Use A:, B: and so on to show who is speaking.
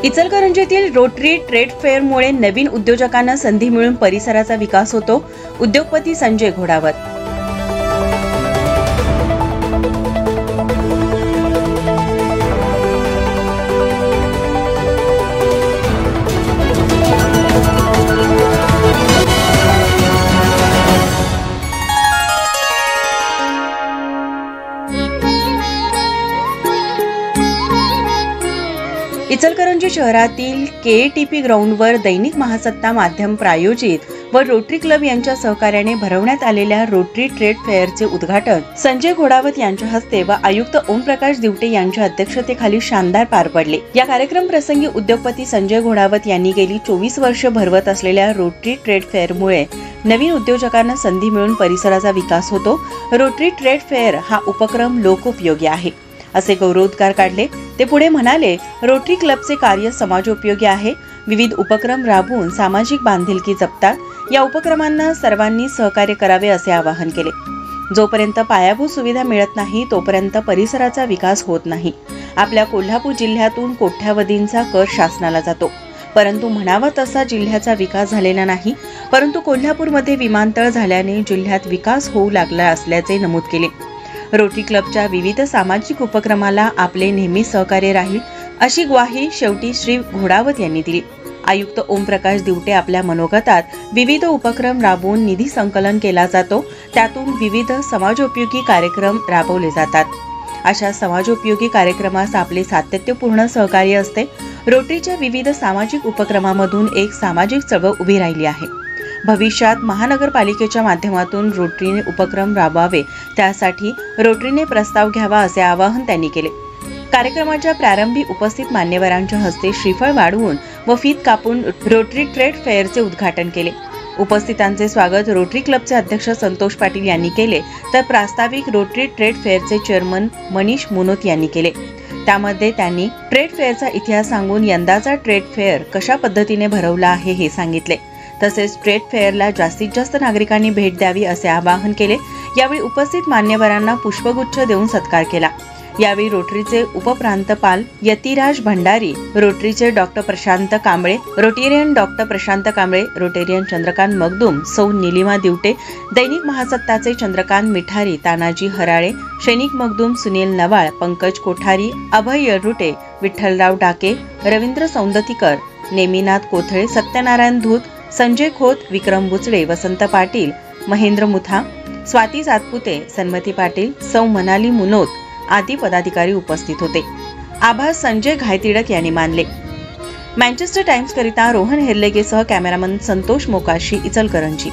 A: इचलकरंजीतील rotary trade फेअरमुळे नवीन उद्योजकांना संधी मिळून परिसराचा विकास होतो. उद्योगपती संजय घोडावत. इचलकरंजी शहरातील केएटीपी ग्राउंडवर दैनिक महासत्ता माध्यम प्रायोजित व रोटरी क्लब यांच्या सहकार्याने भरवण्यात आलेल्या रोटरी ट्रेड फेअरचे उद्घाटन संजय घोडावत यांच्या हस्ते व आयुक्त ओमप्रकाश दिवटे यांच्या अध्यक्षतेखाली शानदार पार पडले. या कार्यक्रम प्रसंगी उद्योगपती संजय घोडावत यांनी गेली 24 वर्ष भरवत असलेल्या रोटरी ट्रेड फेअरमुळे नवीन उद्योजकांना संधी मिळून परिसराचा विकास होतो. रोटरी ट्रेड फेअर हा उपक्रम लोकोपयोगी आहे असे गौरवोद्गार काढले. ते पुढे म्हणाले, रोटरी क्लबचे कार्य समाजोपयोगी आहे. विविध उपक्रम राबवून सामाजिक बांधिलकी जपतात. या उपक्रमांना सर्वांनी सहकार्य करावे असे आवाहन केले. जोपर्यंत पायाभूत सुविधा मिळत नाही तोपर्यंत परिसराचा विकास होत नाही. आपल्या कोल्हापूर जिल्ह्यातून कोट्यावधींचा कर शासनाला जातो, परंतु म्हणावा तसा जिल्ह्याचा विकास झालेला नाही. परंतु कोल्हापूरमध्ये विमानतळ झाल्याने जिल्ह्यात विकास होऊ लागला असल्याचे नमूद केले. रोटरी क्लबच्या विविध सामाजिक उपक्रमाला आपले नेहमी सहकार्य राहील अशी ग्वाही शेवटी श्री घोडावत यांनी दिली. आयुक्त ओमप्रकाश दिवटे आपल्या मनोगतात विविध उपक्रम राबवून निधी संकलन केला जातो. त्यातून विविध समाजोपयोगी कार्यक्रम राबवले जातात. अशा समाजोपयोगी कार्यक्रमास आपले सातत्यपूर्ण सहकार्य असते. रोटरीच्या विविध सामाजिक उपक्रमामधून एक सामाजिक चळवळ उभी राहिली आहे. भविष्यात महानगरपालिकेच्या माध्यमातून रोटरीने उपक्रम राबवावे, त्यासाठी रोटरीने प्रस्ताव घ्यावा असे आवाहन त्यांनी केले. कार्यक्रमाच्या प्रारंभी उपस्थित मान्यवरांच्या हस्ते श्रीफळ वाढवून व फीत कापून रोटरी ट्रेड फेअरचे उद्घाटन केले. उपस्थितांचे स्वागत रोटरी क्लबचे अध्यक्ष संतोष पाटील यांनी केले, तर प्रास्ताविक रोटरी ट्रेड फेअरचे चेअरमन मनीष मुनोत यांनी केले. त्यामध्ये त्यांनी ट्रेड फेअरचा इतिहास सांगून यंदाचा ट्रेड फेअर कशा पद्धतीने भरवला आहे हे सांगितले. तसेच ट्रेड फेअरला जास्तीत जास्त नागरिकांनी भेट द्यावी असे आवाहन केले. यावेळी उपस्थित मान्यवरांना पुष्पगुच्छ देऊन सत्कार केला. यावेळी रोटरीचे उपप्रांतपाल यतिराज भंडारी, रोटरीचे doctor Prashant Kamble, Rotarian doctor Prashant Kamble, Rotarian Chandrakant Magdum, सौ निलिमा दिवटे, दैनिक महासत्ताचे चंद्रकांत मिठारी, तानाजी हराळे, सैनिक मगदूम, सुनील नवाळ, पंकज कोठारी, अभय यरुटे, विठ्ठलराव डाके, रवींद्र सौंदतीकर, नेमिनाथ कोथळे, सत्यनारायण धूत, संजय खोत, विक्रम बुचडे, वसंत पाटील, महेंद्र मुथा, स्वाती सातपुते, सन्मती पाटील, सौ मनाली मुनोत आदी पदाधिकारी उपस्थित होते. आभार संजय घायतिडक यांनी मानले. मँचेस्टर टाइम्स करिता रोहन हेर्लेगेसह कॅमेरामन संतोष मोकाशी, इचलकरंजी.